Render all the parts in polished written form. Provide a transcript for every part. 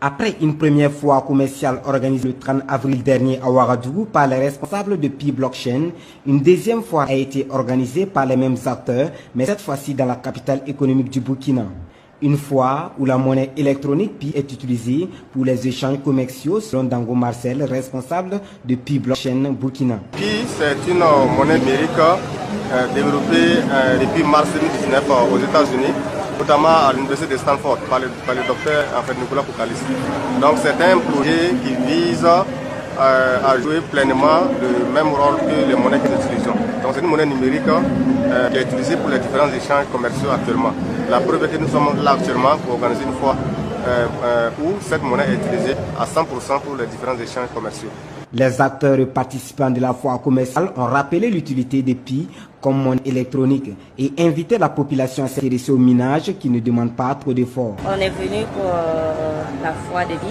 Après une première foire commerciale organisée le 30 avril dernier à Ouagadougou par les responsables de Pi Blockchain, une deuxième foire a été organisée par les mêmes acteurs, mais cette fois-ci dans la capitale économique du Burkina. Une foire où la monnaie électronique Pi est utilisée pour les échanges commerciaux selon Dango Marcel, responsable de Pi Blockchain Burkina. Pi, c'est une monnaie numérique développée depuis mars 2019 aux États-Unis, notamment à l'université de Stanford par le docteur Nicolas Poukalis. Donc c'est un projet qui vise à jouer pleinement le même rôle que les monnaies que nous utilisons. Donc c'est une monnaie numérique qui est utilisée pour les différents échanges commerciaux actuellement. La preuve est que nous sommes là actuellement pour organiser une fois où cette monnaie est utilisée à 100% pour les différents échanges commerciaux. Les acteurs participants de la foire commerciale ont rappelé l'utilité des Pi comme monnaie électronique et invité la population à s'intéresser au minage qui ne demande pas trop d'efforts. On est venu pour la foire de Pi.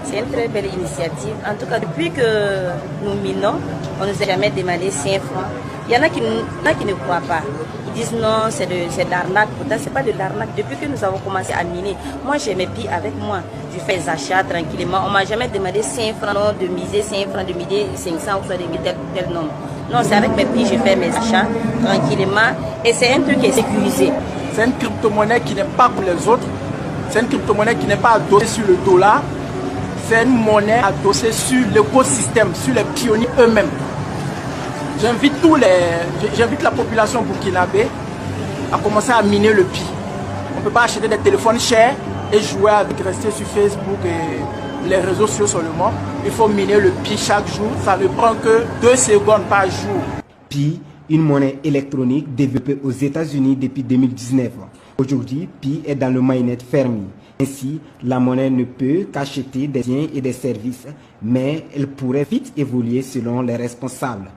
C'est une très belle initiative. En tout cas, depuis que nous minons, on ne nous a jamais demandé 5 francs. Il y en a qui ne croient pas. Ils disent non, c'est de l'arnaque. Pourtant, ce n'est pas de l'arnaque. Depuis que nous avons commencé à miner, moi j'ai mes Pi avec moi. Je fais les achats tranquillement. On ne m'a jamais demandé 5 francs non, de miser 5 francs, de miser 500 ou soit de miser tel nombre. Non, c'est avec mes Pi que je fais mes achats tranquillement. Et c'est un truc qui est sécurisé. C'est une crypto-monnaie qui n'est pas pour les autres. C'est une crypto-monnaie qui n'est pas adossée sur le dollar. C'est une monnaie adossée sur l'écosystème, sur les pionniers eux-mêmes. J'invite la population burkinabé à commencer à miner le Pi. On ne peut pas acheter des téléphones chers et jouer avec, rester sur Facebook et les réseaux sociaux seulement. Il faut miner le Pi chaque jour. Ça ne prend que 2 secondes par jour. Pi, une monnaie électronique développée aux États-Unis depuis 2019. Aujourd'hui, Pi est dans le mainnet fermé. Ainsi, la monnaie ne peut qu'acheter des biens et des services, mais elle pourrait vite évoluer selon les responsables.